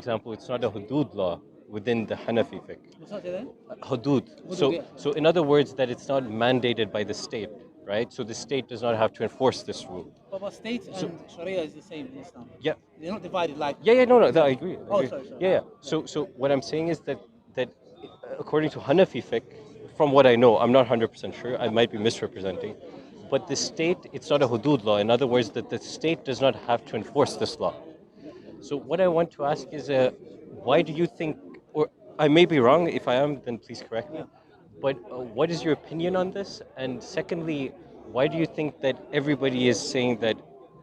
example, it's not a hudud law within the Hanafi fiqh. What's that then? Hudud. Hudud, yeah. So in other words, that it's not mandated by the state, right? So the state does not have to enforce this rule. But state So- and Sharia is the same in Islam. Yeah. They're not divided like. Yeah, no, I agree. I Oh, agree. sorry. Yeah. So what I'm saying is that according to Hanafi fiqh, from what I know, I'm not 100% sure. I might be misrepresenting, but the state, it's not a hudud law. In other words, that the state does not have to enforce this law. So what I want to ask is, why do you think, or I may be wrong. If I am, then please correct me. But what is your opinion on this? And secondly, why do you think that everybody is saying that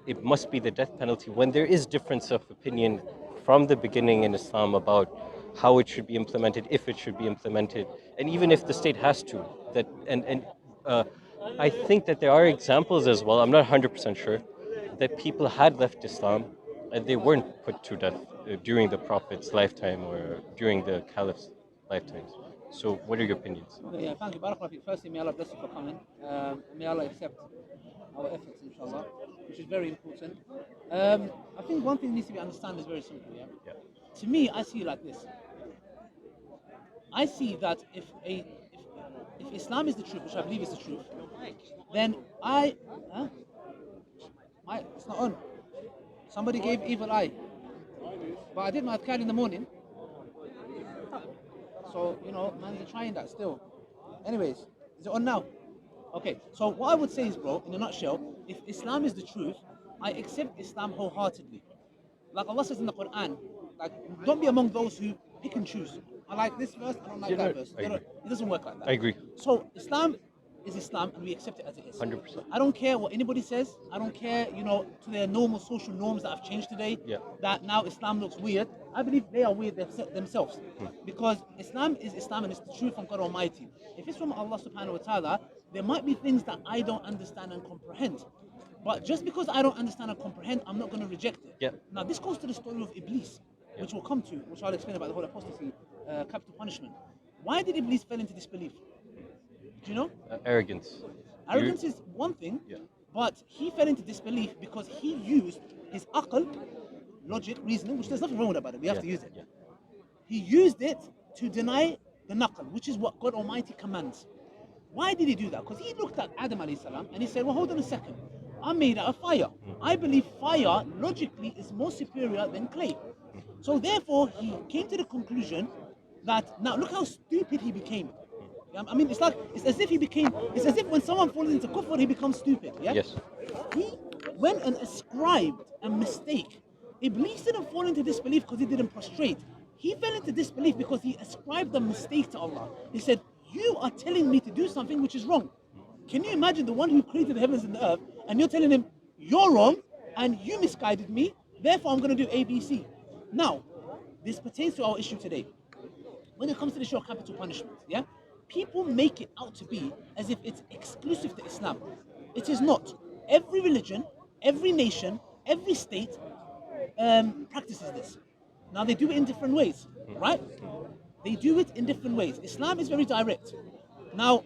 it must be the death penalty when there is difference of opinion from the beginning in Islam about how it should be implemented, if it should be implemented, and even if the state has to? That and uh, I think that there are examples as well. I'm not 100% sure that people had left Islam and they weren't put to death during the Prophet's lifetime or during the Caliph's lifetimes. So, what are your opinions? Okay, yeah, thank you. Barakallah feek. Firstly, may Allah bless you for coming. May Allah accept our efforts, inshallah, which is very important. I think one thing needs to be understood is very simple, yeah? Yeah. To me, I see it like this. I see that if Islam is the truth, which I believe is the truth, then it's not on. Somebody gave evil eye. But I did my adhkar in the morning. So, man's trying that still. Anyways, is it on now? Okay, so what I would say is, bro, in a nutshell, if Islam is the truth, I accept Islam wholeheartedly. Like Allah says in the Quran, like, don't be among those who pick and choose. I like this verse, I don't like that verse. It doesn't work like that. I agree. So Islam is Islam and we accept it as it is. 100%. I don't care what anybody says. I don't care, to their normal social norms that have changed today. Yeah. That now Islam looks weird. I believe they are weird themselves. Because Islam is Islam and it's the truth from God Almighty. If it's from Allah subhanahu wa ta'ala, there might be things that I don't understand and comprehend. But just because I don't understand and comprehend, I'm not going to reject it. Yeah. Now, this goes to the story of Iblis, which we'll come to, which I'll explain about the whole apostasy, capital punishment. Why did Iblis fall into disbelief? Do you know? Arrogance. Arrogance is one thing, Yeah. but he fell into disbelief because he used his aql, logic, reasoning, which there's nothing wrong with about it. We have to use it. Yeah. He used it to deny the naql, which is what God Almighty commands. Why did he do that? Because he looked at Adam alayhi salam and he said, well, hold on a second. I'm made out of fire. I believe fire, logically, is more superior than clay. So therefore, he came to the conclusion that, now look how stupid he became. I mean, it's as if when someone falls into kufr, he becomes stupid. Yeah? Yes. He went and ascribed a mistake. Iblis didn't fall into disbelief because he didn't prostrate. He fell into disbelief because he ascribed a mistake to Allah. He said, you are telling me to do something which is wrong. Can you imagine the one who created the heavens and the earth, and you're telling him, you're wrong, and you misguided me, therefore I'm going to do A, B, C. Now, this pertains to our issue today. When it comes to the issue of capital punishment, yeah, people make it out to be as if it's exclusive to Islam. It is not. Every religion, every nation, every state practices this. Now they do it in different ways, right? They do it in different ways. Islam is very direct. Now,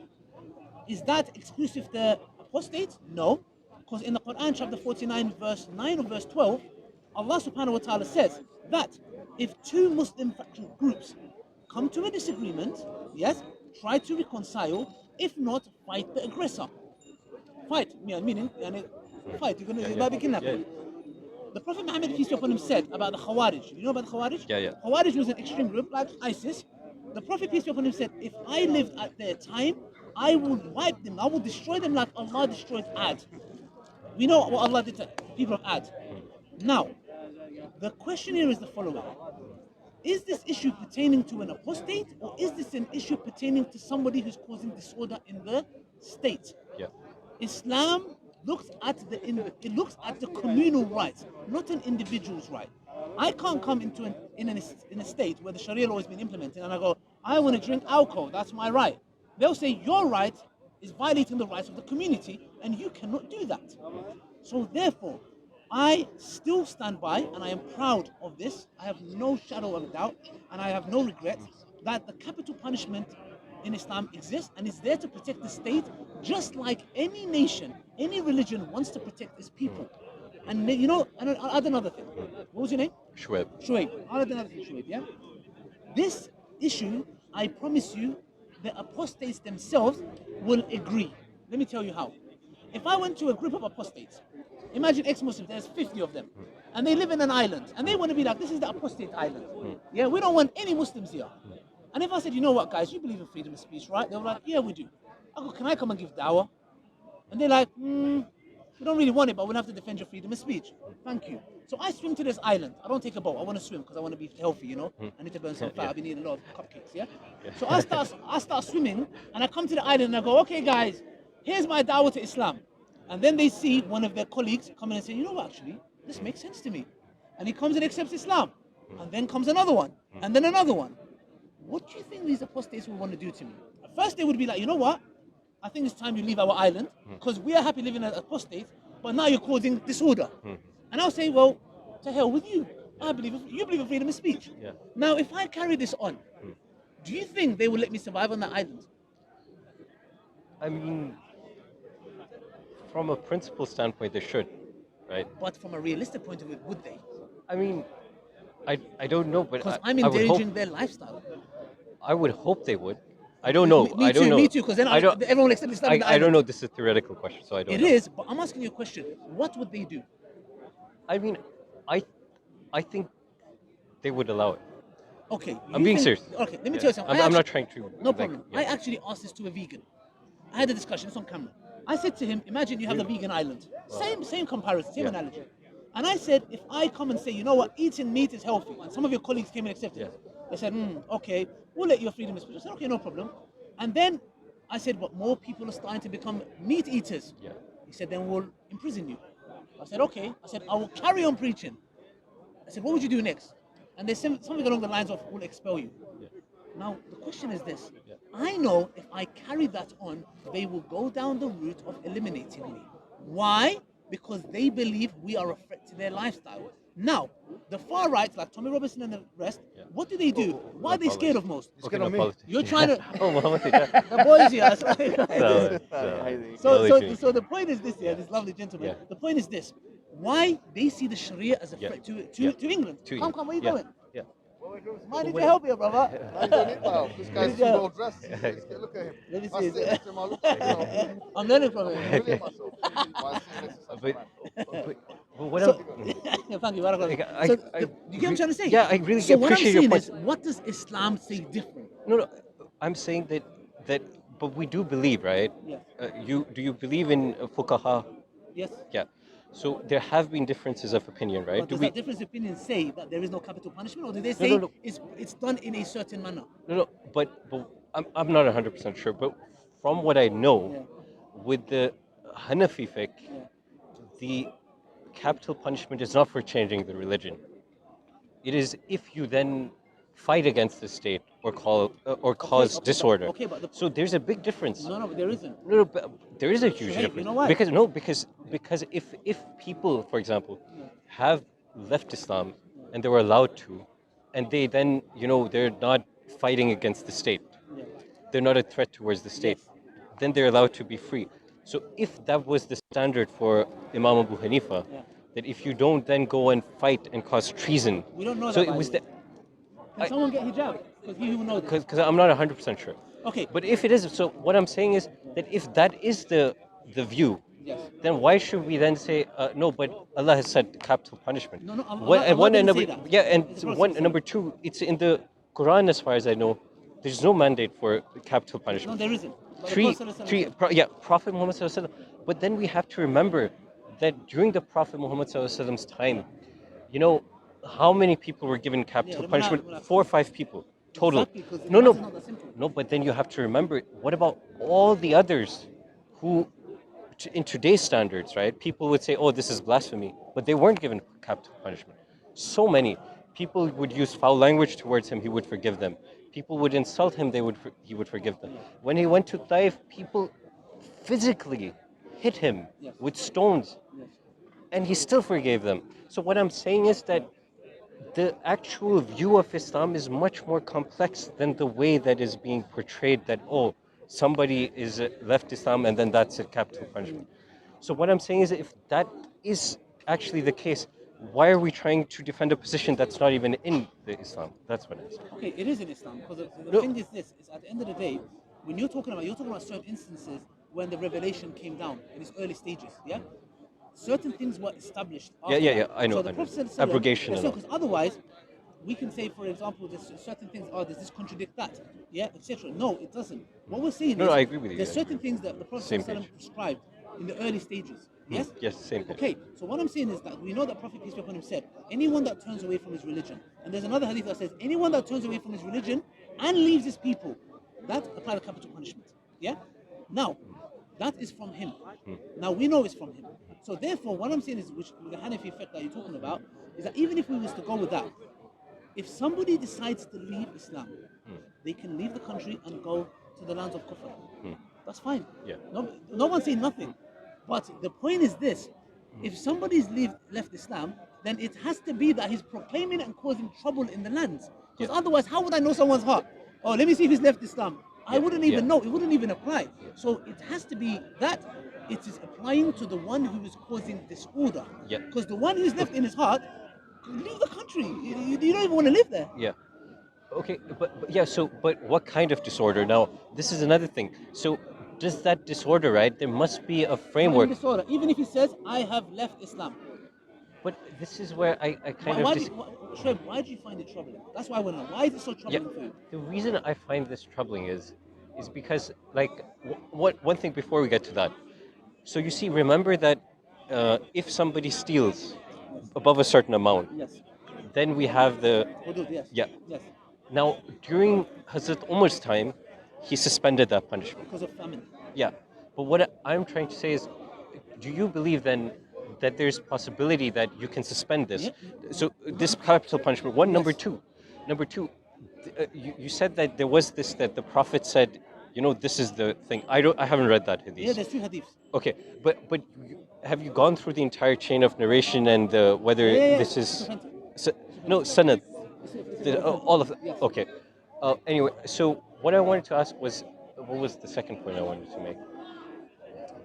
is that exclusive to apostates? No. Because in the Quran, chapter 49, verse 9 or verse 12, Allah subhanahu wa ta'ala says that if two Muslim faction groups come to a disagreement, yes, try to reconcile. If not, fight the aggressor. Fight, meaning, fight. You're going to be kidnapped. The Prophet Muhammad, peace be upon him, said about the Khawarij. You know about the Khawarij? Yeah. Khawarij was an extreme group like ISIS. The Prophet, peace be upon him, said, if I lived at their time, I would wipe them. I would destroy them like Allah destroyed Ad. We know what Allah did to people of Ad. Now, the question here is the following. Is this issue pertaining to an apostate, or is this an issue pertaining to somebody who's causing disorder in the state? Yeah. Islam looks at the communal rights, not an individual's right. I can't come into in a state where the Sharia law has been implemented and I go, I want to drink alcohol, that's my right. They'll say your right is violating the rights of the community and you cannot do that. So therefore, I still stand by, and I am proud of this. I have no shadow of a doubt, and I have no regrets that the capital punishment in Islam exists and is there to protect the state, just like any nation, any religion wants to protect its people. And then, you know, and I'll add another thing. What was your name? Shweb. Shoaib. I'll add another thing, Shoaib, yeah? This issue, I promise you, the apostates themselves will agree. Let me tell you how. If I went to a group of apostates, imagine ex-Muslims, there's 50 of them, and they live in an island, and they want to be like, this is the apostate island. Yeah, we don't want any Muslims here. And if I said, you know what, guys, you believe in freedom of speech, right? They were like, yeah, we do. I go, can I come and give dawah? And they're like, we don't really want it, but we'll have to defend your freedom of speech. Thank you. So I swim to this island. I don't take a boat. I want to swim because I want to be healthy, you know. I need to burn some fat. I've been eating a lot of cupcakes, yeah? So I start swimming, and I come to the island, and I go, okay, guys, here's my dawah to Islam. And then they see one of their colleagues come in and say, you know what, actually, this makes sense to me. And he comes and accepts Islam. And then comes another one, and then another one. What do you think these apostates will want to do to me? At first, they would be like, you know what? I think it's time you leave our island because we are happy living as apostates, but now you're causing disorder. And I'll say, well, to hell with you. You believe in freedom of speech. Yeah. Now, if I carry this on, do you think they will let me survive on that island? I mean, from a principle standpoint, they should, right? But from a realistic point of view, would they? I mean, I don't know, but Because I'm I would hope endangering their lifestyle. I would hope they would. I don't know. Me I don't too, know. me too, because then I don't. everyone will accept Islam on the I don't island. know. This is a theoretical question, so I don't It know. is, but I'm asking you a question. What would they do? I mean, I I think they would allow it. Okay. I'm you being think- serious. Okay, let me Yeah. tell you something. I'm not trying to. No like, problem. yeah. I actually asked this to a vegan. I had a discussion. It's on camera. I said to him, imagine you have the vegan island. Same comparison, same Yeah. analogy. And I said, if I come and say, you know what, eating meat is healthy, and some of your colleagues came and accepted it, they said, okay, we'll let you have freedom of speech. I said, okay, no problem. And then I said, but more people are starting to become meat eaters. Yeah. He said, then we'll imprison you. I said, okay. I said, I will carry on preaching. I said, what would you do next? And they said something along the lines of, we'll expel you. Yeah. Now, the question is this. Yeah. I know if I carry that on, they will go down the route of eliminating me. Why? Because they believe we are a threat to their lifestyle. Now, the far right, like Tommy Robinson and the rest, what do? What are they scared of most? Okay, no politics. You're trying to... Oh, Muhammad, yeah. The boys here. So the point is this, this lovely gentleman. Yeah. The point is this. Why they see the Sharia as a Yeah. threat to Yeah. England. To Come, you. where you Yeah. going? Yeah. Man, need to help you, brother. I don't need that. This guy's too well dressed. Look at him. Let me I see. sit next to him, I look at him. I'm learning from him. I'm feeling myself. Why I sit next to such a But, man? but what So, I'm, thank you. Barakallah. I- So, I- you get what I'm trying to say? Yeah, I really so what I'm appreciate your saying point. is, what does Islam say different? no, I'm saying that, but we do believe, right? Yeah. Do you believe in fuqaha? Yes. Yeah. So there have been differences of opinion, right? But does that difference of opinion say that there is no capital punishment, or do they say no. it's done in a certain manner? No, but I'm not 100% sure. But from what I know, Yeah. with the Hanafi fiqh, the capital punishment is not for changing the religion. It is if you then fight against the state or cause disorder. okay, but so there's a big difference. No, there isn't. No, but there is a huge Hey, difference. you know why? Because if people, for example, have left Islam and they were allowed to, and they then they're not fighting against the state, they're not a threat towards the state, then they're allowed to be free. So if that was the standard for Imam Abu Hanifa, that if you don't then go and fight and cause treason, We don't know so that. it by was the that. way. Can someone get hijab? Because he will know this. Because I'm not 100% sure. Okay. But if it is, so what I'm saying is that if that is the view, Yes. then why should we then say no? But Allah has said capital punishment. No, Allah- One- and Allah one and didn't number, say that. yeah, and It's the Prophet one said. number two, it's in the Quran as far as I know. There's no mandate for capital No, punishment. there isn't. But the Three, Prophet three, Prophet Muhammad Sallallahu Alaihi Wasallam. But then we have to remember that during the Prophet Muhammad Sallallahu Alaihi Wasallam's time, how many people were given capital we're not- punishment? we're not- 4 or 5 people total. Exactly, 'cause No, it's not that simple. no. But then you have to remember, what about all the others who, in today's standards, right? People would say, "Oh, this is blasphemy," but they weren't given capital punishment. So many people would use foul language towards him; he would forgive them. People would insult him; he would forgive them. When he went to Taif, people physically hit him Yes. with stones, Yes. and he still forgave them. So what I'm saying is that the actual view of Islam is much more complex than the way that is being portrayed, that somebody is left Islam and then that's a capital punishment. So what I'm saying is, if that is actually the case, why are we trying to defend a position that's not even in the Islam? That's what I'm saying. Okay, it is in Islam because the No. thing is this: is at the end of the day, when you're talking about certain instances when the revelation came down in its early stages. Yeah, certain things were established Yeah, after yeah, that. yeah. I know. So the I know. Prophet Abrogation and all. because otherwise, we can say, for example, there's certain things. Oh, does this contradict that? Yeah, etc. No, it doesn't. What we're saying No, is no, I agree with you. there's I certain agree. things that the Prophet Same page. prescribed in the early stages. Yes. Yes, same page. Okay, so what I'm saying is that we know that Prophet peace be upon him said, anyone that turns away from his religion, and there's another hadith that says, anyone that turns away from his religion and leaves his people, that applies a capital punishment. Yeah. Now, that is from him. Now we know it's from him. So therefore, what I'm saying is, which the Hanafi effect that you're talking about, is that even if we was to go with that, if somebody decides to leave Islam, they can leave the country and go to the lands of Kufr. That's fine. Yeah. No one's saying nothing. But the point is this: if somebody's left Islam, then it has to be that he's proclaiming and causing trouble in the lands. Because Yeah. otherwise, how would I know someone's heart? Oh, let me see if he's left Islam. I Yeah, wouldn't even yeah. know. It wouldn't even apply. So it has to be that it is applying to the one who is causing disorder. Yeah. Because the one who's left in his heart, leave the country. You don't even want to live there. Yeah. Okay, but yeah. So, but what kind of disorder? Now, this is another thing. So, does that disorder, right? There must be a Not framework. in disorder. Even if he says, I have left Islam. But this is where I Why, kind of why, dis- do, why, Shoaib, why do you find it troubling? That's why I want to know. Why is it so Yeah, troubling for you? the reason I find this troubling is because like what one thing before we get to that. So you see, remember that if somebody steals above a certain amount, Yes. then we have the Hudud, yes. yeah. Yes. Now during Hazrat Umar's time, he suspended that punishment. Because of famine. Yeah, but what I'm trying to say is, do you believe then that there's possibility that you can suspend this? Yeah. So this capital punishment. One, Yes. number two. You said that there was this that the Prophet said, this is the thing. I haven't read that Yeah, hadith. there's two hadiths. Okay, but have you gone through the entire chain of narration and whether Yeah. this It's is authentic. no sanad, It's authentic. all of Yes. okay. Anyway, so what I wanted to ask was, what was the second point I wanted to make?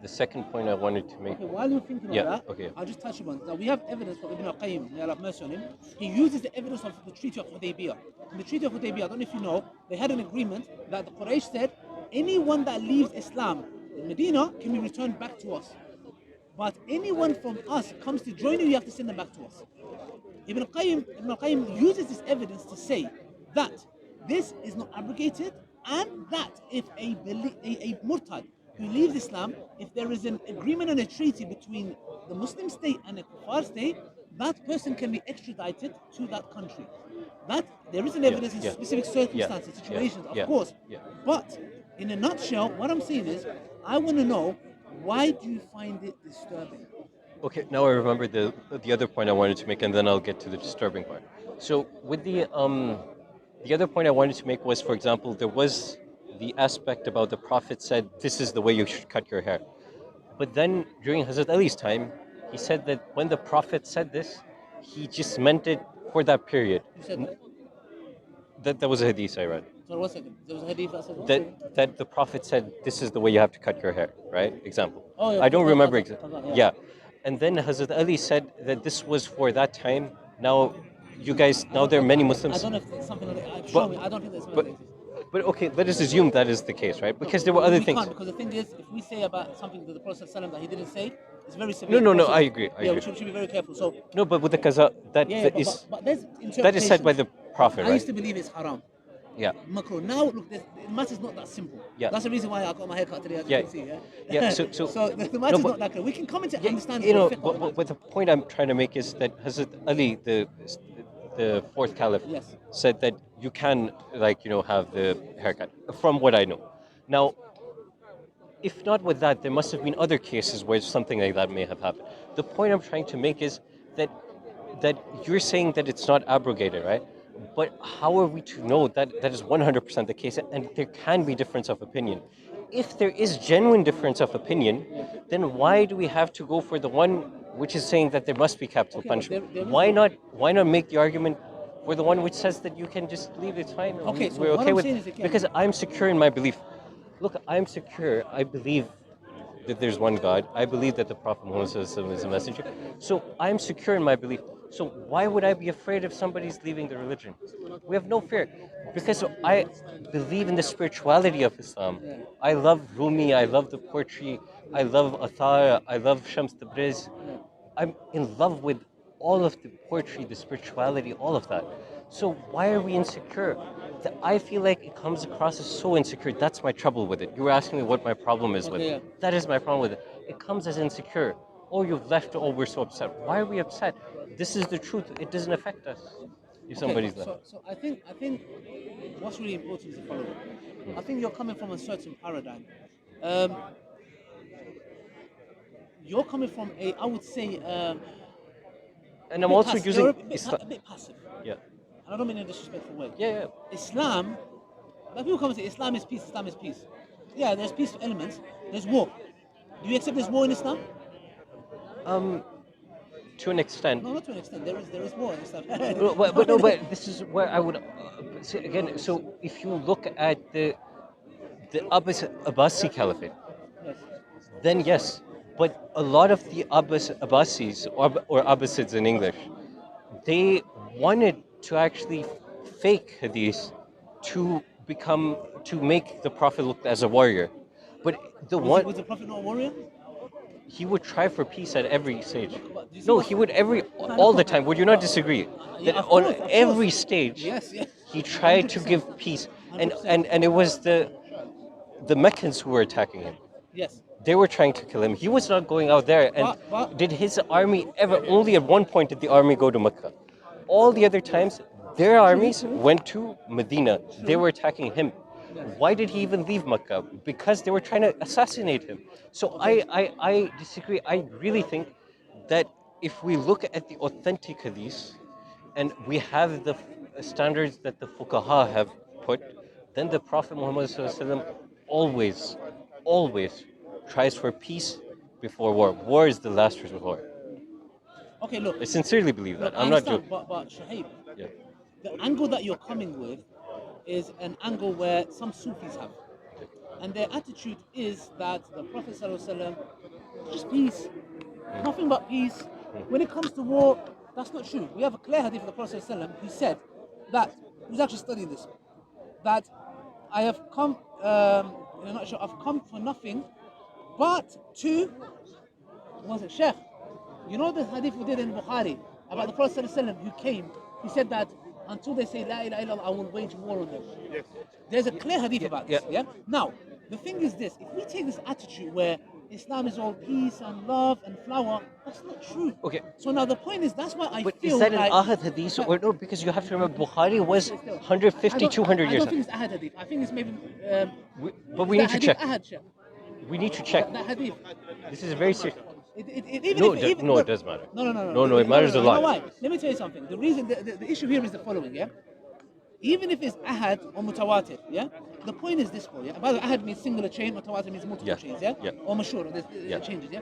The second point I wanted to make. Okay, while you're thinking Yeah, of that, okay. I'll just touch upon. Now we have evidence from Ibn al-Qayyim, may Allah have mercy on him. He uses the evidence of the Treaty of Hudaybiyah. In the Treaty of Hudaybiyah, I don't know if you know, they had an agreement that the Quraysh said, anyone that leaves Islam in Medina can be returned back to us. But anyone from us comes to join you have to send them back to us. Ibn al-Qayyim uses this evidence to say that this is not abrogated, and that if a murtad who leaves Islam, if there is an agreement and a treaty between the Muslim state and a kuffar state, that person can be extradited to that country. That there is an evidence in yeah. specific circumstances, Yeah, situations, yeah, of course. yeah. But in a nutshell, what I'm saying is, I want to know, why do you find it disturbing? Okay, now I remember the other point I wanted to make, and then I'll get to the disturbing part. So with the other point I wanted to make was, for example, there was the aspect about the Prophet said this is the way you should cut your hair, but then during Hazrat Ali's time, he said that when the Prophet said this, he just meant it for that period. You said that. That was a hadith I read. So 1 second. There was a hadith that said what? That the Prophet said this is the way you have to cut your hair, right? Example. Oh, yeah, I don't remember yeah. exactly. Yeah. And then Hazrat Ali said that this was for that time. Now, you guys, now there are many I Muslims. don't know if there's something like that. But- Show me. I don't think there's something But, like that. but okay, let us assume that is the case, right? Because there were No, other we things. Can't, because the thing is, if we say about something that the Prophet ﷺ that he didn't say, it's very severe. No, process. I agree. I Yeah, agree. we should be very careful. So, No, but with the qaza, that yeah, is but there's that is said by the interpretations. Prophet, I used right? to believe it's haram. Yeah. Makruh. Now, look, the matter's not that simple. Yeah. That's the reason why I got my haircut today, as Yeah. you can see. Yeah. Yeah, so- the matter's but- not that clear. We can come into Yeah, understand but the point I'm trying to make is that Hazrat Ali, the fourth caliph, Yes. said that you can have the haircut. From what I know, now, if not with that, there must have been other cases where something like that may have happened. The point I'm trying to make is that you're saying that it's not abrogated, right? But how are we to know that that is 100% the case? And there can be difference of opinion. If there is genuine difference of opinion, then why do we have to go for the one which is saying that there must be capital Okay, but punishment? there is Why no- not make the argument for the one which says that you can just leave it fine? Okay, so we're what okay I'm with saying is, again- because I'm secure in my belief. Look, I'm secure. I believe that there's one God. I believe that the Prophet Muhammad ﷺ is a messenger. So I'm secure in my belief. So why would I be afraid if somebody's leaving the religion? We have no fear. Because I believe in the spirituality of Islam. I love Rumi, I love the poetry, I love Athar, I love Shams Tabriz. I'm in love with all of the poetry, the spirituality, all of that. So why are we insecure? I feel like it comes across as so insecure. That's my trouble with it. You were asking me what my problem is with Okay, it. That is my problem with it. It comes as insecure. Oh, you've left. Oh, we're so upset. Why are we upset? This is the truth. It doesn't affect us if Okay, somebody's left. so I think what's really important is the following. I think you're coming from a certain paradigm. Um, you're coming from I would say, And a I'm bit also passive. You're using a bit, Islam. a bit passive. Yeah. And I don't mean in a disrespectful way. Yeah, yeah. Islam, like people come and say Islam is peace, Islam is peace. Yeah, there's peaceful elements. There's war. Do you accept there's war in Islam? To an extent. No, not to an extent. There is war in Islam. No, but no, but this is where I would say again. So if you look at the Abbasi Caliphate, Yes. then yes. But a lot of the Abbasis or Abbasids in English, they wanted to actually fake hadith to to make the Prophet look as a warrior. But the Was, one was the Prophet not a warrior? he would try for peace at every stage. But do you see No, what- he would No, all no, the time. Would you not disagree? Yeah, That of on course, of every course. stage, Yes, yes. he tried to 100%. give peace, and 100%. and it was the Meccans who were attacking him. Yes. They were trying to kill him. He was not going out there. And But- did his army ever? Only at one point did the army go to Mecca. All the other times, their armies went to Medina. They were attacking him. Why did he even leave Mecca? Because they were trying to assassinate him. So I disagree. I really think that if we look at the authentic hadith and we have the standards that the fuqaha have put, then the Prophet Muhammad ﷺ always tries for peace before war. War is the last resort. Okay, look. I sincerely believe that. Look, I'm I not understand, joking. but Shahib, Yeah. the angle that you're coming with is an angle where some Sufis have. And their attitude is that the Prophet ﷺ, just peace, nothing but peace. When it comes to war, that's not true. We have a clear hadith of the Prophet ﷺ who said that, who's actually studying this, that I have come, in a nutshell, I've come for nothing but to, was it Sheikh? You know the hadith we did in Bukhari about the Prophet ﷺ who came, he said that until they say La ilaha illallah, I will wage war on them. There's a clear hadith about this. Yeah. Now, the thing is this: if we take this attitude where Islam is all peace and love and flower, that's not true. Okay. So now the point is that's why I But feel is that an like ahad hadith or no? Because you have to remember Bukhari was 150, 200 I years. don't think it's ahad hadith. I think it's maybe. But we is need that to hadith check. Ahad, Sheikh? We need to check. That hadith. This is very serious. Even No, if, it even, no, look, it does matter. No, it matters a You know lot. why? Let me tell you something. The reason, the issue here is the following, yeah? Even if it's ahad or mutawatir, yeah? The point is this, yeah? By the way, ahad means singular chain, mutawatir means multiple Yeah, chains, yeah? yeah. Or mashur, there's Yeah. changes, yeah?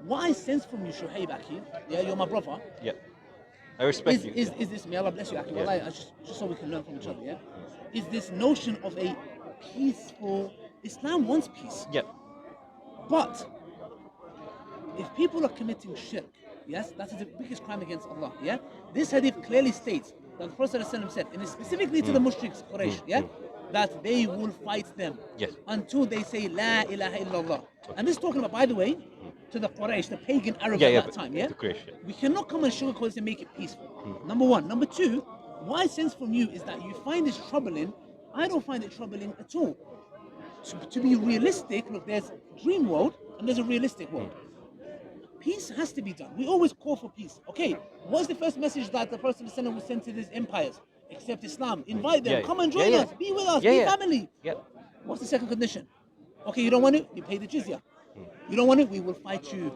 What I sense from you, Shuhaib Aki, yeah, you're my brother, Yeah. I respect is, you. is this, may Allah bless you, Aki, Yeah. wallahi, just so we can learn from each other, yeah? Is this notion of a peaceful, Islam wants peace, Yeah. but if people are committing shirk, yes, that is the biggest crime against Allah, yeah? This hadith clearly states that the Prophet ﷺ said, and specifically to the mushriks, Quraysh, yeah? That they will fight them Yes. until they say La ilaha illallah. And this is talking about, by the way, to the Quraysh, the pagan Arabs Yeah, at yeah, that but time, yeah? the Quraysh, yeah. We cannot come and sugarcoat this and make it peaceful. Number one. Number two, what I sense from you is that you find this troubling. I don't find it troubling at all. To be realistic, look, there's a dream world and there's a realistic world. Peace has to be done. We always call for peace. Okay, what's the first message that the Prophet ﷺ was sent to these empires? Accept Islam. Invite them. Yeah, Come and yeah, join yeah. us. Be with us. Yeah, be yeah. family. Yeah. What's the second condition? Okay, you don't want it? You pay the jizya. You don't want it? We will fight you.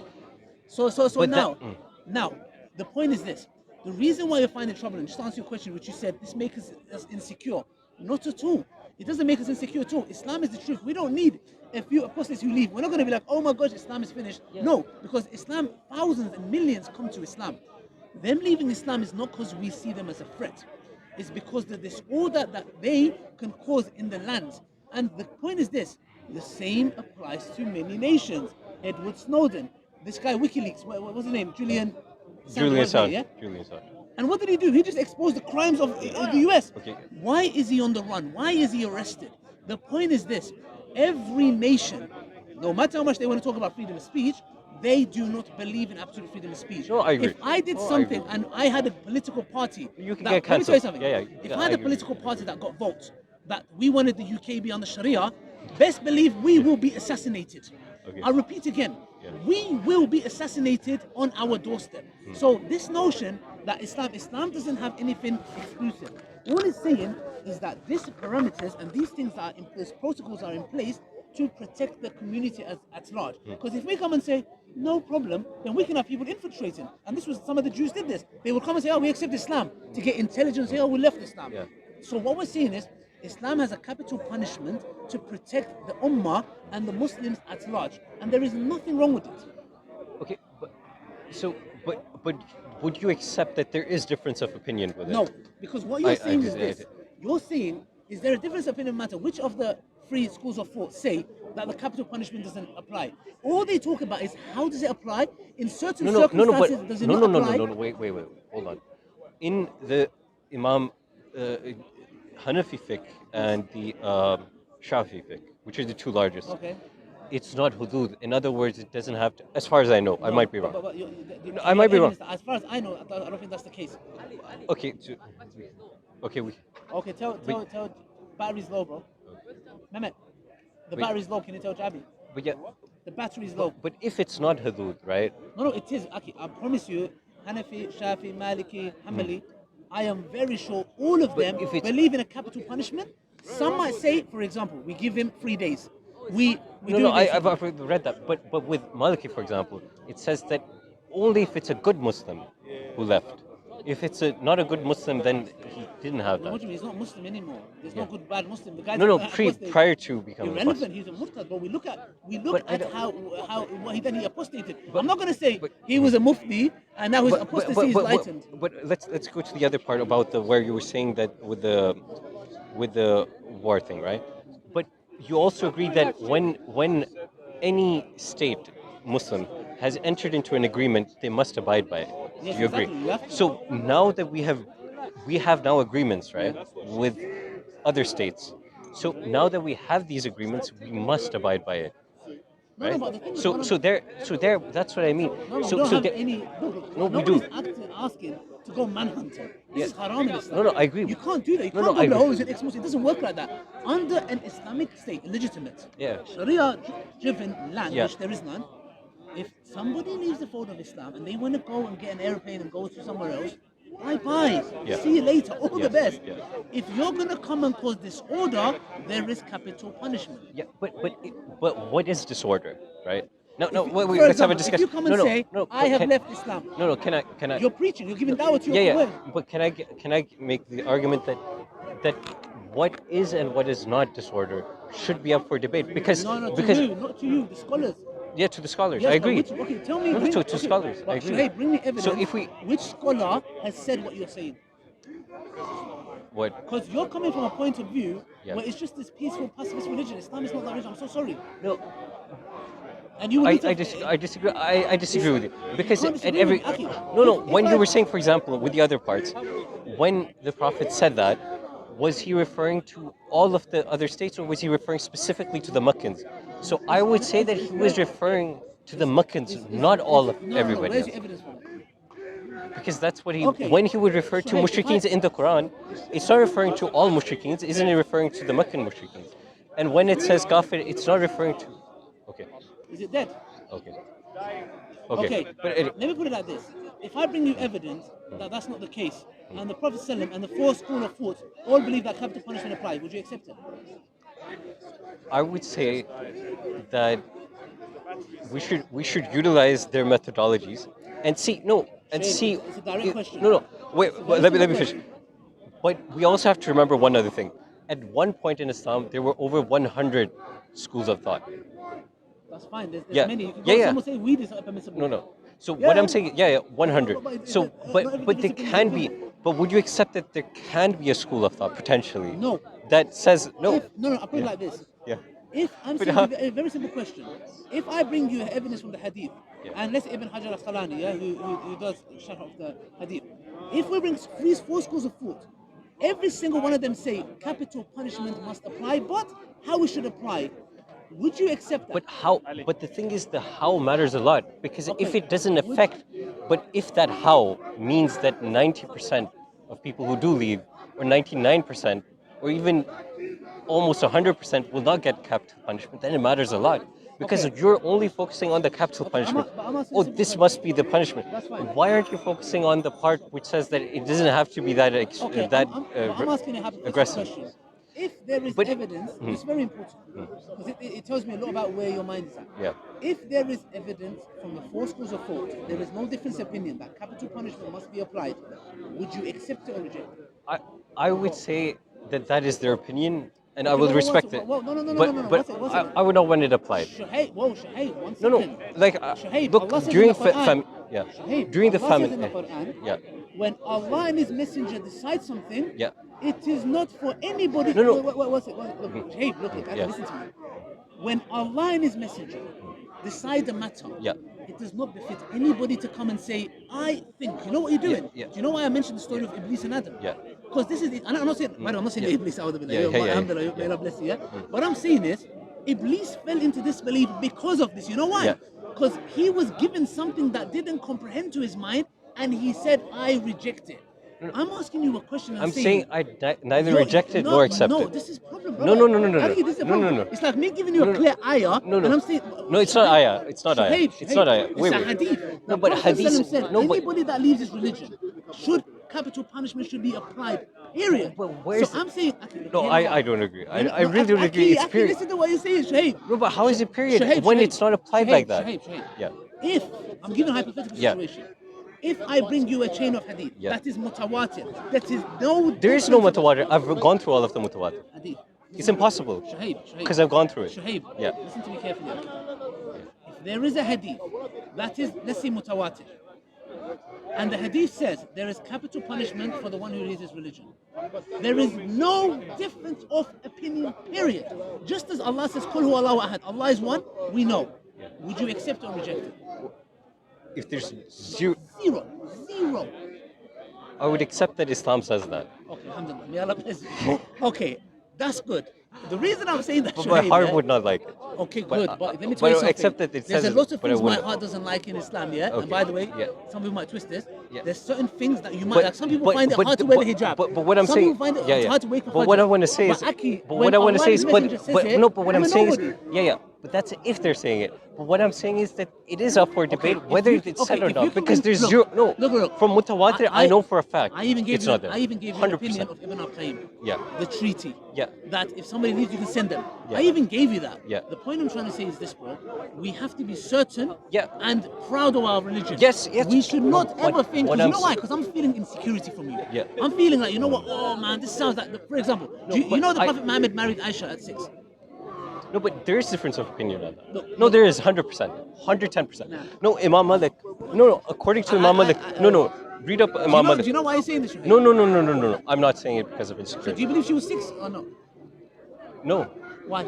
So But now, that- now, the point is this. The reason why you find it troubling, just to answer your question, which you said, this makes us insecure. Not at all. It doesn't make us insecure at all. Islam is the truth. We don't need a few apostates who leave. We're not going to be like, oh my gosh, Islam is finished. No, because Islam, thousands and millions come to Islam. Them leaving Islam is not because we see them as a threat. It's because the disorder that they can cause in the land. And the point is this, the same applies to many nations. Edward Snowden, this guy WikiLeaks, what's his name? Julian Julian what's his name, Assange. yeah? Julian Assange. And what did he do? He just exposed the crimes of the US. Okay. Why is he on the run? Why is he arrested? The point is this: every nation, no matter how much they want to talk about freedom of speech, they do not believe in absolute freedom of speech. No, I agree. If I did No, I something agree. and I had a political party, You can that, get let me tell you cancelled. something. Yeah, If yeah, I had I a agree. political party that got votes that we wanted the UK be under Sharia, best believe we will be assassinated. Okay. I'll repeat again. Yeah. We will be assassinated on our doorstep. So this notion that Islam doesn't have anything exclusive. All it's saying is that these parameters and these things that are in place, protocols are in place to protect the community at large. Because if we come and say no problem, then we can have people infiltrating. And this was some of the Jews did this. They would come and say, oh, we accept Islam to get intelligence. Say, oh, we left Islam. Yeah. So what we're saying is Islam has a capital punishment to protect the Ummah and the Muslims at large. And there is nothing wrong with it. Okay, but would you accept that there is difference of opinion with it? No, because what you're saying is disagree. this. You're saying, is there a difference of opinion matter? Which of the three schools of thought say that the capital punishment doesn't apply? All they talk about is how does it apply? In certain circumstances, does it not apply? No, wait, hold on. In the Imam Hanafi fiqh and the Shafi fiqh, which are the two largest, Okay. it's not hudud. In other words, it doesn't have to, as far as I know, I might be wrong. But I might be wrong. As far as I know, I don't think that's the case. Okay, okay, Okay, tell battery's low, bro. Mehmet, the Wait. battery's low. Can you tell Jabi? but yeah, The battery's low. but if it's not hudud, right? No, it is. Aki, I promise you, Hanafi, Shafi, Maliki, Hanbali, I am very sure all of them if it's- believe in a capital punishment. Some might say, for example, we give him 3 days. We No, do no, this. I've read that. But with Maliki, for example, it says that only if it's a good Muslim who left. If it's not a good Muslim, then he didn't have What that. do you mean? He's not Muslim anymore. There's Yeah. no good bad Muslim. The guy No, prior to becoming irrelevant. apostate. He's a murtad. But we look But I at don't- how what he done. He apostated. I'm not gonna say but- he was a mufti and now his apostasy is lightened. But let's go to the other part about the where you were saying that with the war thing, right? But you also agree that when any state Muslim has entered into an agreement, they must abide by it. Yes, Do you agree? exactly. You have to. So now that we have now agreements, right, with other states. So now that we have these agreements, we must abide by it. No, Right? but the thing is, So there. That's what I mean. No, so we don't so have there- any. No, we do. Nobody's asking to go manhunting. This Yeah. is haram in Islam. No, I agree. You can't do that. You No, can't no, I go, agree. oh, is it ex-Muslim? It doesn't work like that. Under an Islamic state, legitimate, Yeah. Sharia-driven land, Yeah. which there is none, if somebody leaves the fold of Islam and they want to go and get an airplane and go to somewhere else, bye. Yeah. See you later. All Yes, the best. yes. If you're gonna come and cause disorder, there is capital punishment. Yeah, but what is disorder, right? No, If you- wait, for let's have a example, discussion. If you come and no, say, no, I have can- left Islam, No, can I? you're preaching. You're giving dawah to your Yeah, word. but can I make the argument that what is and what is not disorder should be up for debate because No, because to you, not to you, the scholars. yeah, to the scholars, Yes, I but agree. okay, tell me. No, bring- to okay, scholars, but I agree. Shuhaib, bring me evidence. So if we which scholar has said what you're saying? what Because you're coming from a point of view Yeah. where it's just this peaceful, pacifist religion. Islam is not that religion. I'm so sorry. no, And you would need to, I disagree. I disagree with you because can't at disagree every with me, Aki. no. If When I- you were saying, for example, with the other parts, when the Prophet said that, was he referring to all of the other states, or was he referring specifically to the Meccans? So I would say that he was referring to the Meccans, not all of no, everybody where's else, your evidence from? because that's what he. Okay. When he would refer to So, hey, if mushrikeens I- in the Quran, it's not referring to all mushrikeens. Isn't it referring to the Meccan mushrikeens? And when it says kafir, it's not referring to. Okay. Is it dead? Okay. Okay. But Let me put it like this. If I bring you evidence that that's not the case, and the Prophet ﷺ and the four school of thought all believe that capital punishment applies, would you accept it? I would say that we should utilize their methodologies and see Shane, it's a direct question. no wait It's a but very let me simple finish. question. But we also have to remember one other thing. At one point in Islam, there were over 100 schools of thought. That's fine. There's Yeah. many. You can Yeah, go, yeah. Some will say weed is permissible. No. So Yeah, what I'm yeah. saying, 100. But So, not but everything there is can be. opinion. But would you accept that there can be a school of thought potentially? No. That says no. No, I put it like this. Yeah. If I'm But saying how- a very simple question, if I bring you evidence from the hadith, Yeah. and let's say Ibn Hajar al-Asqalani, yeah, who does sharh of the hadith, if we bring four schools of thought, every single one of them say capital punishment must apply, but how it should apply, would you accept that? But how? But the thing is, the how matters a lot because if Okay. it doesn't affect, but if that how means that 90% of people who do leave, or 99%, or even almost 100% will not get capital punishment, then it matters a lot because Okay. you're only focusing on the capital punishment. I'm asking a Oh, simple this question. must be the punishment. That's fine. Why aren't you focusing on the part which says that it doesn't have to be that Okay, that I'm asking a hypothetical aggressive? question. If there is But- evidence, it's very important because it tells me a lot about where your mind is at. Yeah. If there is evidence from the four schools of thought, there is no difference of opinion that capital punishment must be applied, would you accept it or reject it? I would say that that is their opinion, and I Okay, will whoa, respect it. whoa, no, no, no, no, but no, no, but one second. I would not want it applied. Shahid, one No, second. no, like Shahid, look Allah says during in the Quran, yeah, Shahid, during the Allah famine. says in the Quran, Yeah, when Allah and His Messenger decide something, yeah. it is not for anybody. No, no. What's it? Look, Shahid, look, Yeah. listen to me. When Allah and His Messenger decide a matter, Yeah. it does not befit anybody to come and say, I think. You know what you're doing? Yeah. Do you know why I mentioned the story of Iblis and Adam? Yeah. Because this is, and I'm not saying, I'm not saying Yeah. Iblis out of the Yeah, Alhamdulillah, may yeah. Allah bless you. Yeah? What I'm saying is, Iblis fell into disbelief because of this. You know why? Yeah. Because he was given something that didn't comprehend to his mind, and he said, I reject it. I'm asking you a question. And I'm saying I neither reject it no, nor accept no, it. this is problem, No, no, no, no, no, Ali, no. this is a No, no, problem. no. It's like me giving you No, a no. clear ayah, No, no. and I'm saying, No, it's not ayah. It's not ayah. Shahid, It's not ayah. It's Wait, a wait. hadith. No, The but Prophet hadith. said, No, but anybody that leaves his religion should capital punishment should be applied. Period. But where's so I'm saying, Aki, no, hear me I out. don't agree. I No, really don't agree. Aki, It's Aki, period. listen to what you're saying, Shahid. No, but how is it period Shahid, when Shahid, it's not applied Shahid, like that? Shahid. Yeah. If I'm giving a hypothetical Yeah. situation, if I bring you a chain of hadith Yeah. that is mutawatir, that is no There is no difference- mutawatir. I've gone through all of the mutawatir. Hadith. It's impossible. Shahid, Because I've gone through it. Shahid, Yeah. listen to me carefully. Aki. If there is a hadith that is, let's say, mutawatir, and the hadith says there is capital punishment for the one who leaves his religion, there is no difference of opinion, period. Just as Allah says, Qul huwa Allahu ahad, Allah is one, we know. Would you accept or reject it? If there's zero, Zero. I would accept that Islam says that. Okay, alhamdulillah. May Allah bless you. Okay, that's good. The reason I'm saying that, But my Shuaib, heart yeah, would not like it. okay, But- good. But let me but tell you I something. accept that it There's says a lot it, of but I things my wouldn't. heart doesn't like in Islam, yeah? Okay, And by the way, yeah. some people might twist this. Yeah. There's certain things that you might like. Some people find it but- hard to wear the but- hijab. But what I'm some saying, people find it yeah. hard to wake up. But what I want to say is, Aki, but when what I want to Allah say and is, His Messenger says it, no, but what I'm saying is, nobody. yeah. But that's if they're saying it. But what I'm saying is that it is up for debate if whether you- it's said okay, or if you not. can Because bring- there's look, zero. No, look. from mutawatir, I know for a fact I even gave it's you. not there. I even gave you an opinion of Ibn al-Qayyim. Yeah. The treaty. Yeah. That if somebody leaves, you can send them. Yeah. I even gave you that. Yeah. The point I'm trying to say is this, bro. We have to be certain. Yeah. And proud of our religion. Yes, yes. We should not What- ever think. what Because you I'm know why? s- Because I'm feeling insecurity from you. Yeah. I'm feeling like, you know what? Oh man, this sounds like. For example, do you but know the I- Prophet Muhammad married Aisha at 6. No, but there is difference of opinion on that. Look, No, there is 100%, 110%. Nah. No, Imam Malik. No, according to Imam Malik. No, read up Imam Malik. Do you know why you're saying this? Shuhaib? No. I'm not saying it because of Do you insecurity. believe she was 6 or no? No. Why?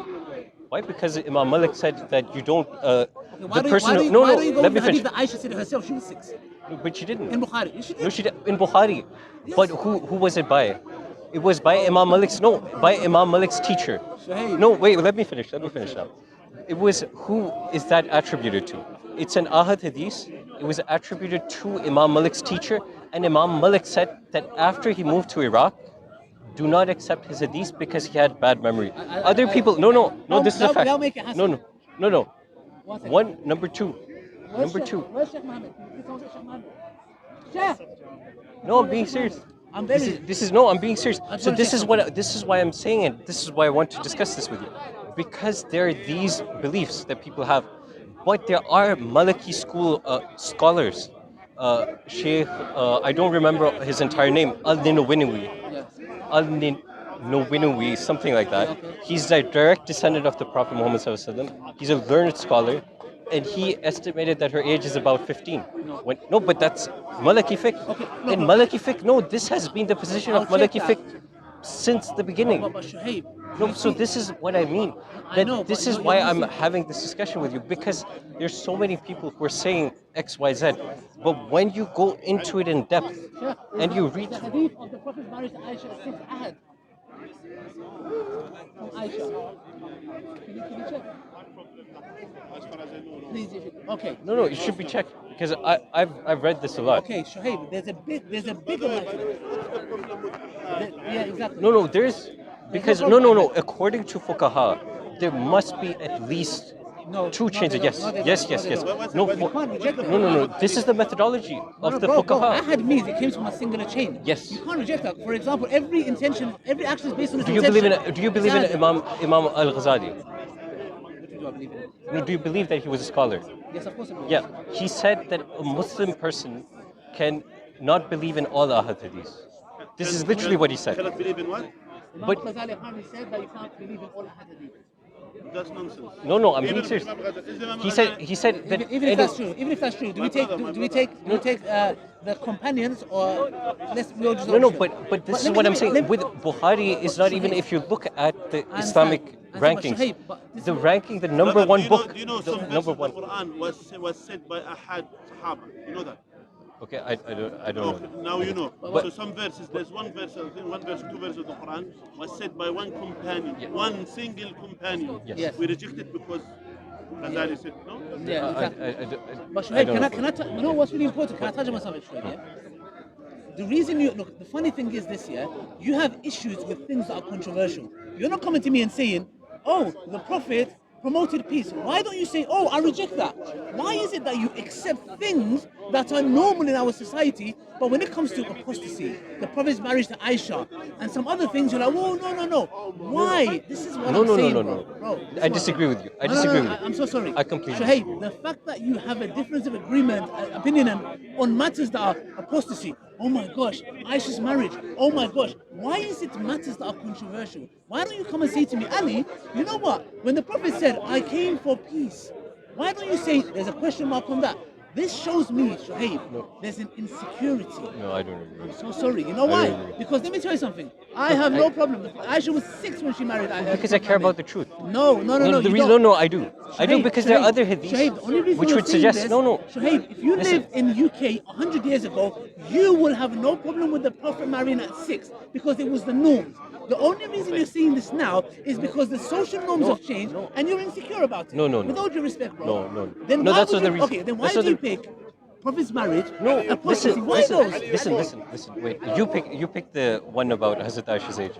Why? Because Imam Malik said that you don't. Okay, The person. why do you No, go let with me the finish. hadith that Aisha said herself she was 6? But she didn't. In Bukhari. Yes, she did. No, she did in Bukhari. Yes. But who was it by? It was by Imam Malik's. No, by Imam Malik's teacher. Shuhaib. No, wait. Let me finish now. It was who is that attributed to? It's an Ahad Hadith. It was attributed to Imam Malik's teacher, and Imam Malik said that after he moved to Iraq, do not accept his hadith because he had bad memory. Other people, no. This is a fact. They'll make it happen. No. One second. One, number two. Where's Number Sheikh- two. Where's Sheikh Mohammed? Please don't say Sheikh Mohammed. Sheikh! No, I'm being serious. I'm This very. is, this is no, I'm being serious. I just So wanna say this is why I'm saying it. This is why I want to discuss this with you, because there are these beliefs that people have, but there are Maliki school scholars. Sheikh, I don't remember his entire name. Al-Ninawinawi. Yes. Al-Ninawinawi, something like that. Okay. He's a direct descendant of the Prophet Muhammad Sallallahu Alaihi Wasallam. He's a learned scholar, and he estimated that her age is about 15. No, but that's Maliki fiqh. Okay, In Maliki fiqh, no, this has been the position I'll of Maliki check that. fiqh since the beginning. But Shuhaib, No, so this is what I mean. I know, This but is you're why I'm missing- having this discussion with you, because there's so many people who are saying X, Y, Z, but when you go into it in depth and you read, the hadith of the Prophet's marriage to Aisha is 6 ahad from Aisha. Can you check? Please, if you, okay. no, it should be checked because I've read this a lot. Okay, Shoaib, there's a bigger matter. Yeah, exactly. No, there's because no. According to fuqaha, there must be at least No, two no, chains. they Yes, don't. No, they yes, don't. yes, No, they yes. don't. No, You can't reject that. no. This is the methodology of the bro, fuqaha. ahad means it came from a singular chain. Yes. You can't reject that. For example, every action is based on its Do you intention. believe in Imam Al Ghazali? What do I believe in? No, do you believe that he was a scholar? Yes, of course I believe. Yeah, he said that a Muslim person can not believe in all ahad hadiths. This is literally what he said. Cannot believe in what? Imam But- Ghazali apparently said that you can't believe in all hadith. That's nonsense. No, I'm being Even serious. Imam Ghazali- is Imam He Ghazali- said that Even if that's true, do we take the companions or we'll just No, but this is what I'm saying. let me- With Bukhari, is not even if you look at the I Islamic understand, but rankings. Shoaib, but this The is- ranking, the number Brother, one do you know- book, Do you know the some verses number of one. the Quran was said by Ahad Sahaba? You know that? Okay, I don't know. Okay, now you know. But- So some verses, there's one verse, I think one verse, two verses of the Quran was said by one companion, Yeah. one single companion. Yes. Yes. We reject it because Ghazali said no. Yeah, exactly. But I Shoaib, don't can I you know what's really important? Can I touch on something, Shoaib? Yeah? The reason the funny thing is this, yeah, you have issues with things that are controversial. You're not coming to me and saying, oh, the Prophet promoted peace. Why don't you say, oh, I reject that? Why is it that you accept things that are normal in our society, but when it comes to apostasy, the Prophet's marriage to Aisha, and some other things, you're like, oh, no. Why? This is what No, I'm no, saying, no. bro. This is I what- disagree with you. I No, disagree with you. I'm so sorry. I completely Shoaib, the fact that you have a difference of agreement, opinion on matters that are apostasy. Oh my gosh, Aisha's marriage. Oh my gosh, why is it matters that are controversial? Why don't you come and say to me, Ali, you know what? When the Prophet said, I came for peace, why don't you say there's a question mark on that? This shows me, Shoaib, there's an insecurity. No, I don't agree. I'm so sorry. You know I why? don't agree. Because let me tell you something. I have no problem. Aisha was 6 when she married. Because I care about the truth. No. The you reason, don't. no, I do. I do Shoaib, because there are Shoaib, other hadiths Shoaib, the only reason which you're would saying suggest this, no. Shoaib, if you Listen. lived in UK 100 years ago, you will have no problem with the Prophet marrying at 6 because it was the norm. The only reason you're seeing this now is because the social norms have changed and you're insecure about it. No. With all due respect, bro. No. Then No, why that's would not the you- reason. Okay, then why That's do not you the- pick Prophet's marriage? No, apostasy? Why those? listen. Wait, you pick the one about Hazrat Aisha's age.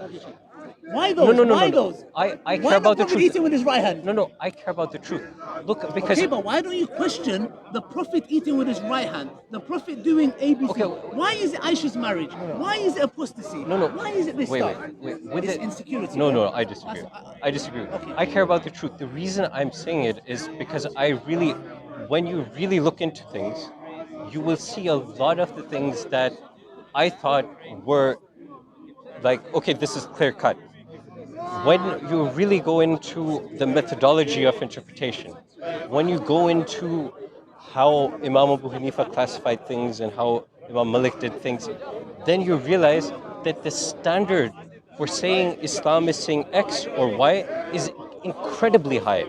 Why those? No. Why those? I Why care about the Prophet truth. eating with his right hand? No, I care about the truth. Look, because Okay, but why don't you question the Prophet eating with his right hand? The Prophet doing ABC? Okay. Why is it Aisha's marriage? Why is it apostasy? No. Why is it this Wait, stuff? With It's the insecurity. No, bro. I disagree. I disagree. Okay. I care about the truth. The reason I'm saying it is because when you really look into things, you will see a lot of the things that I thought were like, okay, this is clear cut. When you really go into the methodology of interpretation, when you go into how Imam Abu Hanifa classified things and how Imam Malik did things, then you realize that the standard for saying Islam is saying X or Y is incredibly high.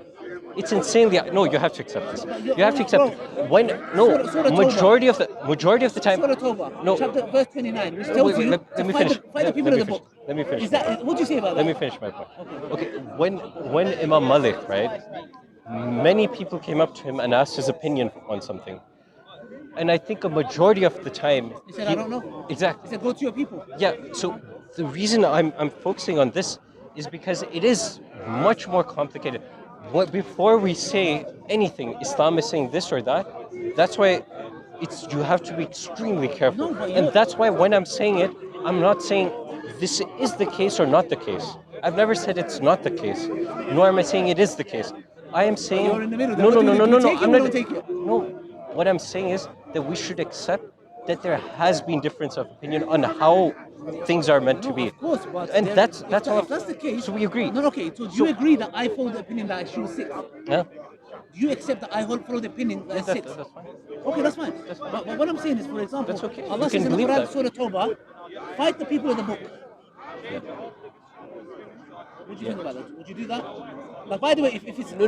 It's insanely high. No, you have to accept this. You have to accept it. When Surah majority of the time. Surah Tawbah, No. chapter verse 29, which tells you let to me fight finish. the Let people me of the finish. book. Let me finish. Is that what do you say about that? Let me finish my point. Okay, when Imam Malik, right, many people came up to him and asked his opinion on something. And I think a majority of the time... He said, I don't know. Exactly. He said, go to your people. Yeah, so the reason I'm focusing on this is because it is much more complicated. Before we say anything, Islam is saying this or that, that's why you have to be extremely careful. No, but And that's why when I'm saying it, I'm not saying this is the case or not the case. I've never said it's not the case, nor am I saying it is the case. I am saying... You're in the middle. No. Do we take it I'm or not... don't take it? No, what I'm saying is that we should accept that there has been difference of opinion on how things are meant to be. Of course, but and that's all. if that's the case, So we agree. No, okay. So do you agree that I follow the opinion that she was 6? Yeah. Do you accept that I follow the opinion that is 6? That's fine. Okay, that's fine. But what I'm saying is, for example, That's okay. Allah You says can in the believe Quran, that. Surah Tawbah, fight the people of the book. Yeah. What do you think about that? Would you do that? Like, by the way, if it's No,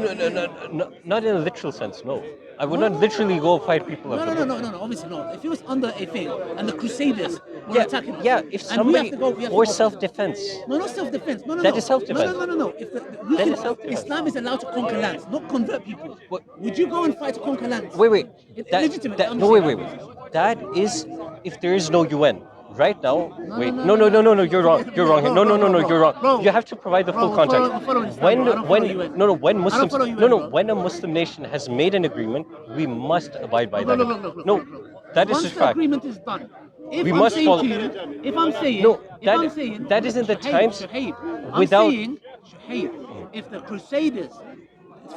not in a literal sense. No, I would No, not literally go fight people no, up. no, no, no, no, no, obviously not. If it was under a thing and the Crusaders were Yeah, attacking us, yeah. If and we have somebody to go, we have or to go. self-defense, No, not self-defense. No, no, that no. is self-defense. No, no, no, no, no. If we That can, is self-defense. Islam is allowed to conquer lands, not convert people. What- Would you go and fight to conquer lands? Wait. Legitimately, I'm No, saying. wait. That is if there is no UN. Right now, No, wait. no, No, no, no, no, no, no, no. no. You're wrong. You're wrong. Bro, No, bro, you're wrong. bro. You have to provide the full Bro, context. we're following Islam, When, bro. I don't follow UN. when I don't Muslims, follow UN, bro. when a Muslim nation has made an agreement, we must abide by that. Look. No, that is Once just the fact. agreement is done, if We I'm must saying follow- to you, if I'm saying, No, if that- I'm saying, that is in the Shuhaib, times Shuhaib, I'm without- saying, Shuhaib, if the Crusaders,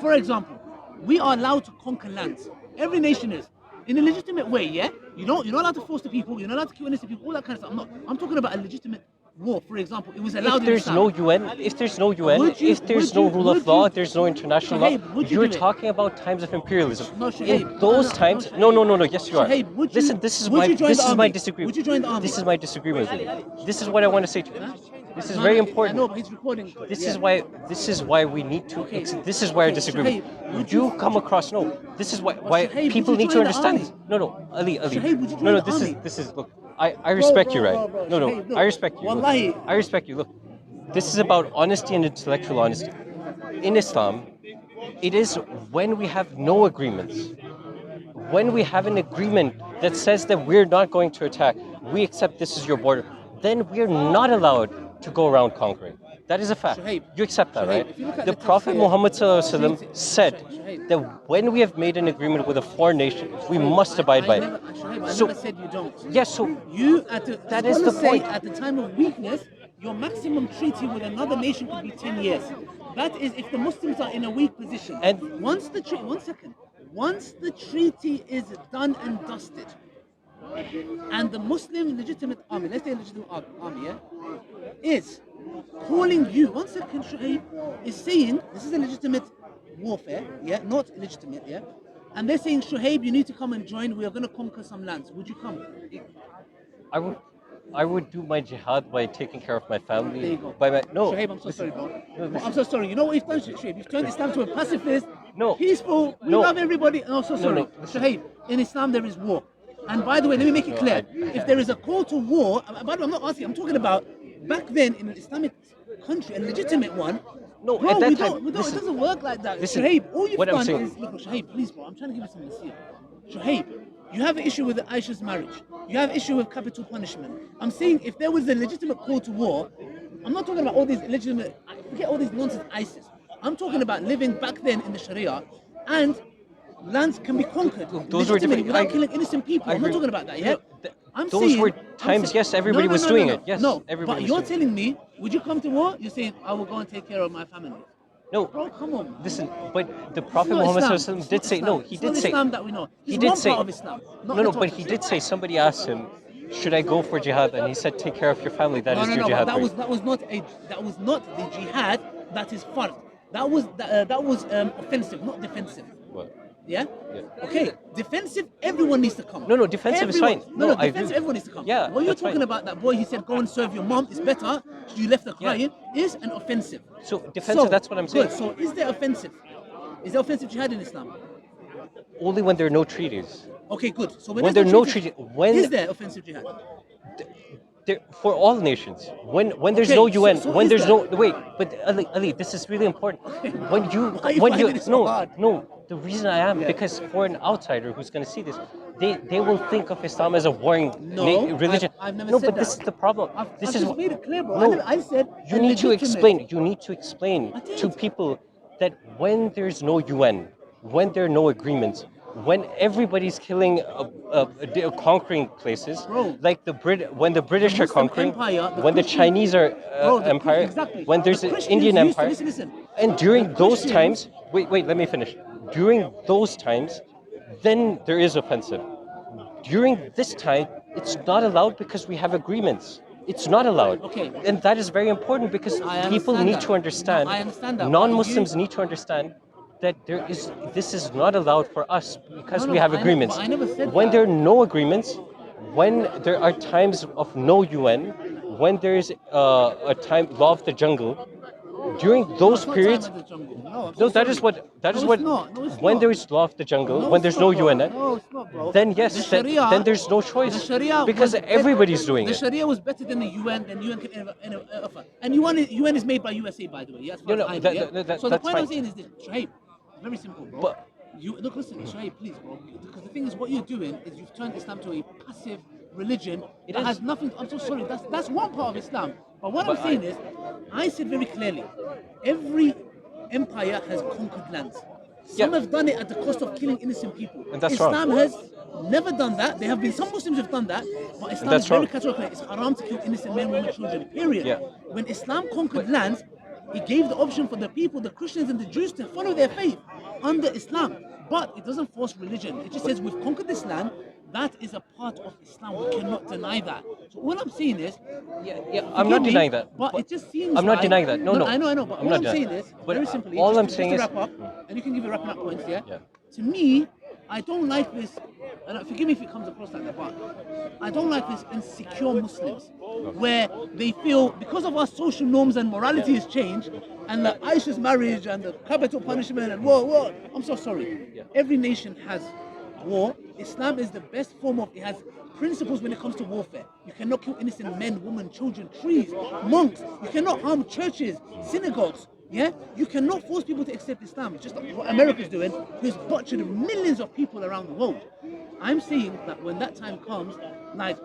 for example, we are allowed to conquer lands. Every nation is. In a legitimate way, yeah? You're not allowed to force the people, you're not allowed to kill innocent people, all that kind of stuff. I'm talking about a legitimate war, for example. It was allowed If in there's Islam. no UN, if there's no UN, Would you- if there's would no you- rule of would law, you- there's no international Shuhaib, law. would you You're do it? talking about times of imperialism. No, Shuhaib. In those times, Shuhaib. no. Yes, you are. Shuhaib, would you- Listen, this is would my you join this the is my army? disagreement. Would you join the army? This is my disagreement with you. This is what I want to say to you. This is No, very no, I know, important. but he's recording. This Yeah. is why we need to. Okay. This is why I Okay, disagree. Shuhaib, would You you- come across no. This is why Shuhaib, people would you need to join the understand. army? No, Ali. Shuhaib, would you join No, the this army? is look. I respect you, right? Bro, No, Shuhaib, look. I respect you. Look. Wallahi. I respect you. Look, this is about honesty and intellectual honesty. In Islam, it is when we have no agreements, when we have an agreement that says that we're not going to attack, we accept this is your border, then we're not allowed to go around conquering. That is a fact. Shuhaib, You accept that, Shuhaib, right? if you look at The the Prophet tafsir, Muhammad ﷺ said Shuhaib. that when we have made an agreement with a foreign nation, we must abide by it. Shuhaib, I So, never said you don't. yes, so You at the That scholars is the say point. at the time of weakness, your maximum treaty with another nation could be 10 years. That is if the Muslims are in a weak position. And- once the treaty, one second, once the treaty is done and dusted, and the Muslim legitimate army, let's say legitimate army, yeah, is calling you, one second, Shuhaib, is saying this is a legitimate warfare, yeah, not illegitimate, yeah, and they're saying, Shuhaib, you need to come and join. We are going to conquer some lands. Would you come? I would do my jihad by taking care of my family. There you go. By my no. Shuhaib, I'm so listen, sorry, bro. no, listen. I'm so sorry. You know what you've done, Shuhaib? You've turned Islam to a pacifist, No. peaceful, we No. love everybody. No, so sorry. no, listen. Shuhaib, in Islam there is war. And by the way, let me make it No, clear. I- If there is a call to war, by the way, I'm not asking, I'm talking about back then in an Islamic country, a legitimate one. No, bro, at that we time- don't, it listen. doesn't work like that. Listen, Shuhaib, all you've what I'm done saying- is, look, Shuhaib, please, bro, I'm trying to give you some nasiyah. Shuhaib, you have an issue with Aisha's marriage. You have an issue with capital punishment. I'm saying if there was a legitimate call to war, I'm not talking about all these illegitimate, forget all these nonsense ISIS. I'm talking about living back then in the Sharia and lands can be conquered Those were legitimately different- without I- killing innocent people. I I'm not agree. talking about that, yeah? No, I'm those saying, were I'm times, saying- yes, everybody was doing it. Yes, no, everybody but was you're doing it. telling me, would you come to war? You're saying, I will go and take care of my family. No, Bro, come on. listen, but the It's Prophet not Muhammad Islam. ﷺ It's did not say Islam. no. He It's did not say Islam that we know. He It's did one say part of Islam, not no, the but total. he did say somebody asked him, "Should I go for jihad?" And he said, "Take care of your family. That is No, your but jihad." that right." was not the jihad. That is fard. That was offensive, not defensive. What? Yeah? Yeah. Okay. Defensive, everyone needs to come. No, defensive is Everyone. fine. No, No, I defensive, agree. everyone needs to come. Yeah, What you're that's talking fine. about, that boy, he said, go and serve your mom, it's better. You left her Yeah. crying, is an offensive. So defensive, that's what I'm saying. Good. So is there offensive? Is there offensive jihad in Islam? Only when there are no treaties. Okay, good. So When there's there are no treaty- treaty- when- is there offensive jihad? For all nations, when there's Okay, no so- UN, so when is there's there- no wait, but Ali, this is really important. When you Why are you when you finding it so hard? no, the reason I am Yeah. because for an outsider who's going to see this, they will think of Islam as a warring No, religion. I've never no, said but that. this is the problem. I've This just is made it clear, bro. No, I said you need to legitimate. explain. You need to explain I did. to people that when there's no UN, when there are no agreements, when everybody's killing, conquering places, Bro, like when the British are Muslim conquering, empire, the when the Christian- Chinese are Bro, the empire, exactly. when there's The an Christians Indian used to- empire, listen. and during The those Christians- times, wait, let me finish. During those times, then there is offensive. During this time, it's not allowed because we have agreements. It's not allowed. Okay. And that is very important because I people understand need that. to understand. No, I understand that, but Non-Muslims you- need to understand that this is not allowed for us because No, we have but agreements. I never said When that. there are no agreements, when there are times of no UN, when there is a time law of the jungle, during No, those it's not periods. time at the jungle. No, I'm No, so that is sorry. what that No, is it's what. not. No, it's When not. there is law of the jungle, No, when it's there's not, no bro. UN, No, it's not, bro. then The yes, Sharia, then there's no the choice Sharia because was everybody's doing the it. Sharia was better than the UN. Than UN can ever offer. And UN is made by USA, by the way. Yeah, as far You as know I know. Yeah. So the that's point I'm fine. saying is this, Shaib. It's very simple, bro. But You look, listen, Shaib, please, bro. Because the thing is, what you're doing is you've turned Islam to a passive religion it that has is. nothing. I'm so sorry. That's one part of Islam. But what I'm But saying is, I said very clearly, every empire has conquered lands. Some yeah, have done it at the cost of killing innocent people. and that's wrong. Islam has never done that. There have been some Muslims who have done that, but And Islam is that's very wrong. categorical. It's haram to kill innocent men, women, children. Period. Yeah. When Islam conquered But lands, it gave the option for the people, the Christians and the Jews, to follow their faith under Islam. But it doesn't force religion. It just says we've conquered this land. That is a part of Islam. We cannot deny that. So what I'm saying is, yeah, I'm forgive not me, denying that. but it just seems I'm not like denying that. No, no. I know. But I'm all not I'm denying. saying is But very simply, all I'm just saying to is, wrap up, and you can give your wrapping up points. Yeah. yeah. To me, I don't like this. And forgive me if it comes across like that, but I don't like this insecure Muslims where they feel because of our social norms and morality has changed, and the Aisha's marriage and the capital punishment and war. I'm so sorry. Yeah. Every nation has war. Islam is the best form of, it has principles when it comes to warfare. You cannot kill innocent men, women, children, trees, monks. You cannot harm churches, synagogues. Yeah, you cannot force people to accept Islam, just like what America's doing, who's butchered millions of people around the world. I'm saying that when that time comes, like,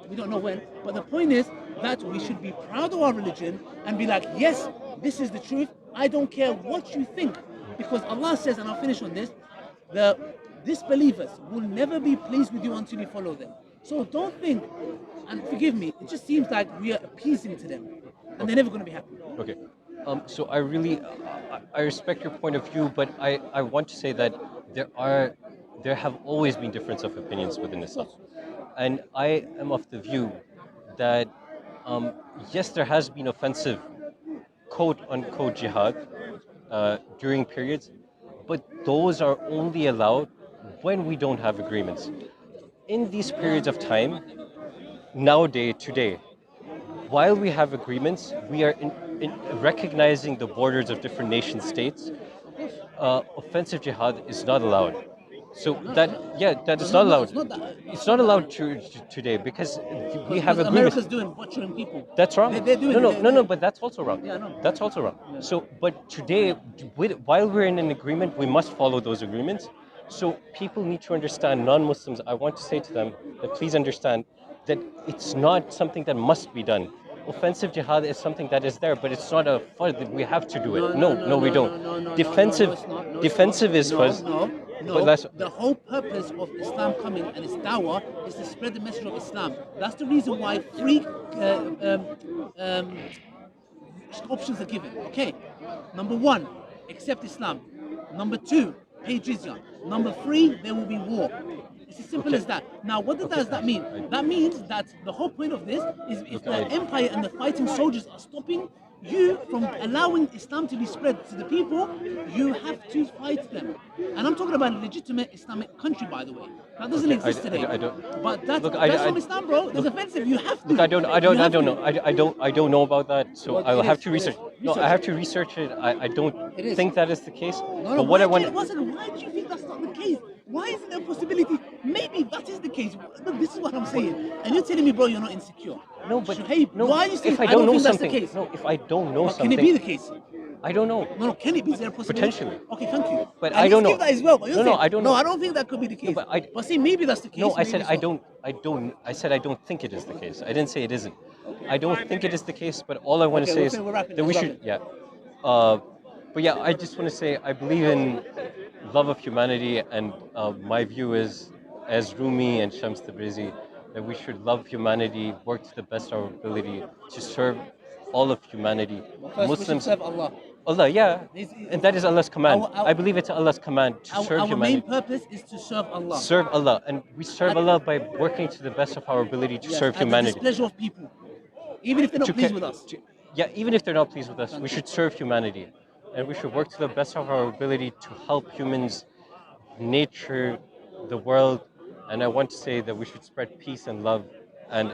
we don't know when, but the point is that we should be proud of our religion and be like, yes, this is the truth. I don't care what you think, because Allah says, and I'll finish on this, the disbelievers will never be pleased with you until you follow them. So don't think, and forgive me, it just seems like we are appeasing to them, and they're never going to be happy. Okay. So I respect your point of view, but I want to say that there have always been difference of opinions within Islam, and I am of the view that yes, there has been offensive quote unquote jihad during periods, but those are only allowed when we don't have agreements. In these periods of time, nowadays, today, while we have agreements, we are in recognizing the borders of different nation states. Offensive jihad is not allowed. So that is not allowed. It's not that. It's not allowed today because we have Because agreements. America's doing butchering people. That's wrong. They're doing No, it. no, no, no. But that's also wrong. Yeah, I know. That's also wrong. So, but today, while we're in an agreement, we must follow those agreements. So people need to understand. Non-Muslims, I want to say to them that please understand that it's not something that must be done. Offensive jihad is something that is there, but it's not a fard that we have to do it. No, we don't. Defensive, defensive is first. But that's The whole purpose of Islam coming and its dawah is to spread the message of Islam. That's the reason why three options are given. Okay, number one, accept Islam. Number two, pay jizya. Number three, there will be war. It's as simple Okay. as that. Now, what does that mean? That means that the whole point of this is if the empire and the fighting soldiers are stopping you from allowing Islam to be spread to the people, you have to fight them. And I'm talking about a legitimate Islamic country, by the way. That doesn't Okay, exist today. I don't. But that's, Look, that's from Islam, bro. That's offensive. You have to. Look, I don't You have to. know. I don't know about that. So Well, I'll it have is, to it is. research. No, I Research have it. to research it. I don't It is. think that is the case. No, But what I want. why do you think that's not the case? Why isn't there a possibility? Maybe that is the case. Look, this is what I'm saying. And you're telling me, bro, you're not insecure. No, but Shuhaib, no. why are you saying If I don't know think something, that's the case? no. If I don't know But something, can it be the case? I don't know. No, can it be? Is there a possibility? Potentially. Okay, thank you. But and I don't let's know. give that as well. But you're No, saying, I don't no, know. I don't think that could be the case. but see, maybe that's the case. No, I maybe said it's I not. don't. I said I don't think it is the case. I didn't say it isn't. I don't think it is the case. But all I want to say is we're wrapping, that we let's should. wrap Yeah. But yeah, I just want to say I believe in love of humanity, and my view is, as Rumi and Shams Tabrizi, that we should love humanity, work to the best of our ability to serve all of humanity. First, we should Muslims, serve Allah. Allah, yeah, and that is Allah's command. Our- I believe it's Allah's command to serve Our main humanity. purpose is to serve Allah. Serve Allah, and we serve Allah by working to the best of our ability to Yes, serve at the humanity. displeasure of people, even if they're not To pleased ca- with us. Yeah, even if they're not pleased with us, we should serve humanity, and we should work to the best of our ability to help humans, nature, the world, and I want to say that we should spread peace and love. And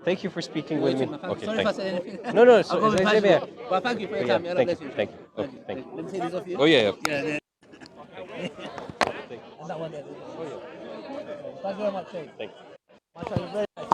thank you for speaking with me. Sorry Okay, if I thanks. said anything. No, no, I'll so, go with it's- passion. But thank you for your But yeah, time. May Allah thank bless you, you. thank you. Okay, thank you. Let me say this off you. Oh yeah, yeah. Yeah, yeah. Thank you. And that one there. Oh yeah. Thank you very much, Shay. Thank you. Mashallah, very nice.